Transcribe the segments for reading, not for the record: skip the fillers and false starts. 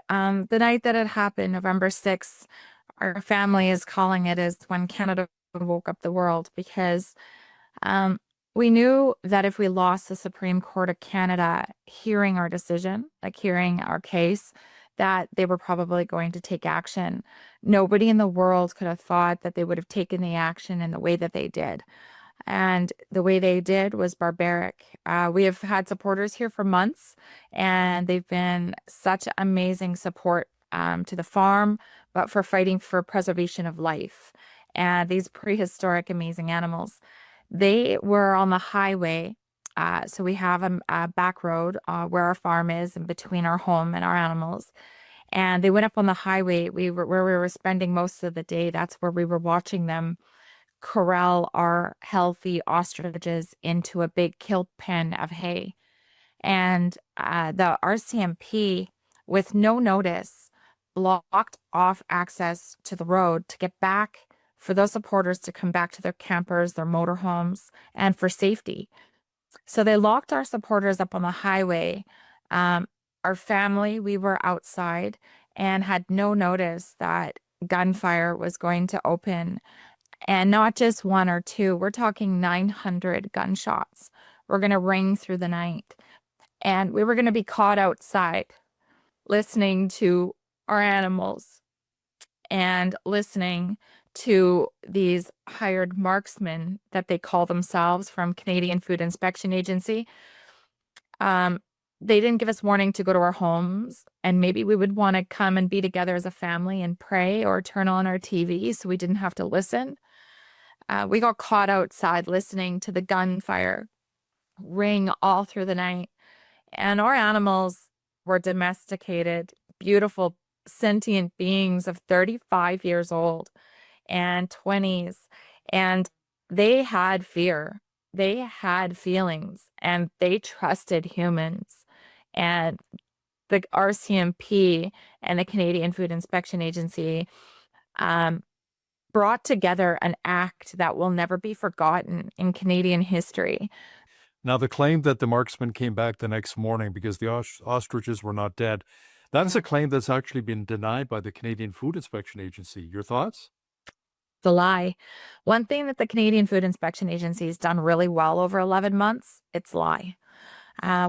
The night that it happened, November 6th, our family is calling it as when Canada woke up the world because um, we knew that if we lost the Supreme Court of Canada hearing our decision, like hearing our case, that they were probably going to take action. Nobody in the world could have thought that they would have taken the action in the way that they did. And the way they did was barbaric. We have had supporters here for months, and they've been such amazing support to the farm, but for fighting for preservation of life. And these prehistoric, amazing animals, they were on the highway. So we have a back road where our farm is and between our home and our animals. And they went up on the highway. Where we were spending most of the day. That's where we were watching them corral our healthy ostriches into a big kill pen of hay. And the RCMP, with no notice, blocked off access to the road to get back for those supporters to come back to their campers, their motorhomes, and for safety. So they locked our supporters up on the highway. Um, our family, we were outside and had no notice that gunfire was going to open, and not just one or two, we're talking 900 gunshots. We're going to ring through the night. And we were going to be caught outside listening to our animals and listening to these hired marksmen that they call themselves from Canadian Food Inspection Agency. They didn't give us warning to go to our homes, and maybe we would want to come and be together as a family and pray or turn on our TV so we didn't have to listen. We got caught outside listening to the gunfire ring all through the night. And our animals were domesticated, beautiful, sentient beings of 35 years old and 20s. And they had fear, they had feelings, and they trusted humans. And the RCMP and the Canadian Food Inspection Agency um, brought together an act that will never be forgotten in Canadian history. Now, the claim that the marksman came back the next morning because the ostriches were not dead, that is a claim that's actually been denied by the Canadian Food Inspection Agency. Your thoughts? The lie. One thing that the Canadian Food Inspection Agency has done really well over 11 months, it's lie.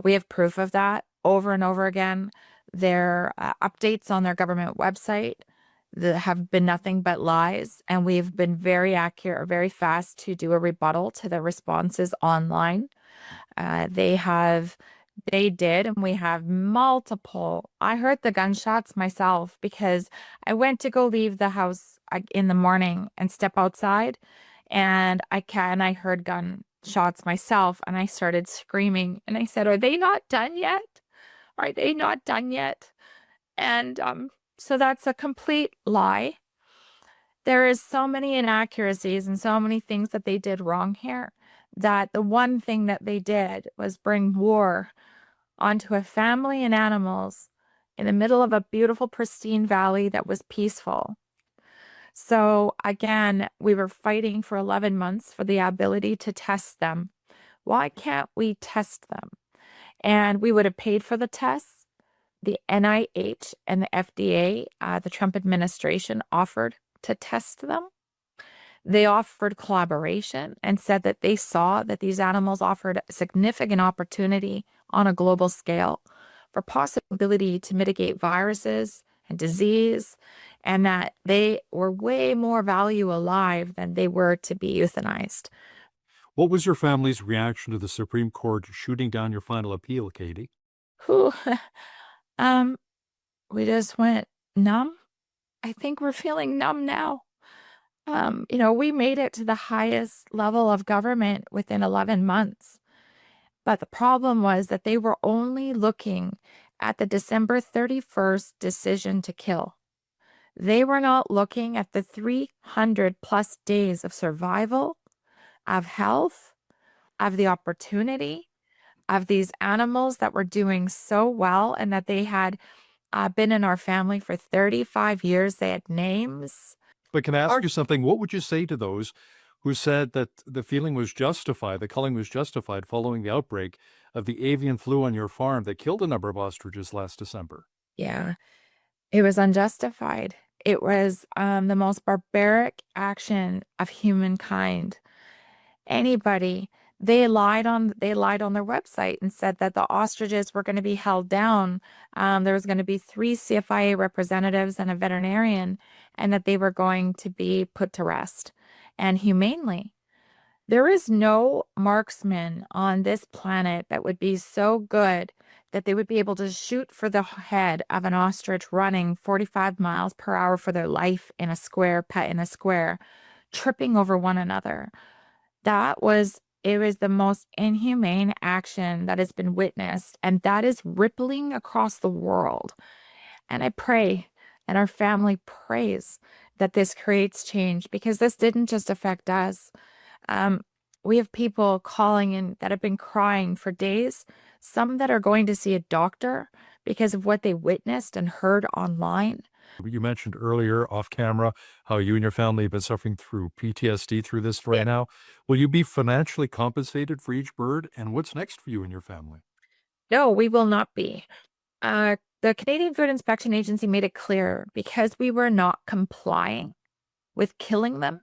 We have proof of that over and over again. Their updates on their government website that have been nothing but lies, and we've been very accurate, very fast to do a rebuttal to the responses online. They did, and we have multiple. I heard the gunshots myself because I went to go leave the house in the morning and step outside, and I heard gunshots myself, and I started screaming, and I said, "Are they not done yet? Are they not done yet?" And so that's a complete lie. There is so many inaccuracies and so many things that they did wrong here, that the one thing that they did was bring war onto a family and animals in the middle of a beautiful, pristine valley that was peaceful. So again, we were fighting for 11 months for the ability to test them. Why can't we test them? And we would have paid for the tests. The NIH and the FDA, the Trump administration, offered to test them. They offered collaboration and said that they saw that these animals offered significant opportunity on a global scale for possibility to mitigate viruses and disease, and that they were way more value alive than they were to be euthanized. What was your family's reaction to the Supreme Court shooting down your final appeal, Katie? Whew. um, we just went numb. I think we're feeling numb now. We made it to the highest level of government within 11 months. But the problem was that they were only looking at the December 31st decision to kill. They were not looking at the 300 plus days of survival, of health, of the opportunity, of these animals that were doing so well and that they had been in our family for 35 years. They had names. But can I ask you something? What would you say to those who said that the feeling was justified, the culling was justified following the outbreak of the avian flu on your farm that killed a number of ostriches last December? Yeah. It was unjustified. It was the most barbaric action of humankind. Anybody, they lied on their website and said that the ostriches were going to be held down. There was going to be three CFIA representatives and a veterinarian, and that they were going to be put to rest and humanely. There is no marksman on this planet that would be so good that they would be able to shoot for the head of an ostrich running 45 miles per hour for their life in a square, pet in a square, tripping over one another. It was the most inhumane action that has been witnessed, and that is rippling across the world. And I pray, and our family prays that this creates change because this didn't just affect us. Um, we have people calling in that have been crying for days, some that are going to see a doctor because of what they witnessed and heard online. You mentioned earlier off camera how you and your family have been suffering through PTSD through this right now. Will you be financially compensated for each bird? And what's next for you and your family? No, we will not be. The Canadian Food Inspection Agency made it clear because we were not complying with killing them.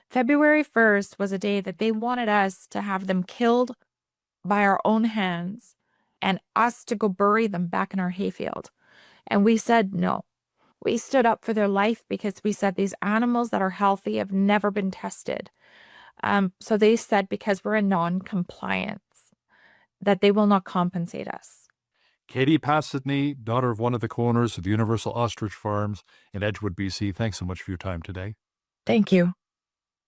February 1st was a day that they wanted us to have them killed by our own hands and us to go bury them back in our hayfield. And we said no. We stood up for their life because we said these animals that are healthy have never been tested. So they said because we're in non-compliance that they will not compensate us. Katie Pasitney, daughter of one of the co-owners of the Universal Ostrich Farms in Edgewood, BC, thanks so much for your time today. Thank you.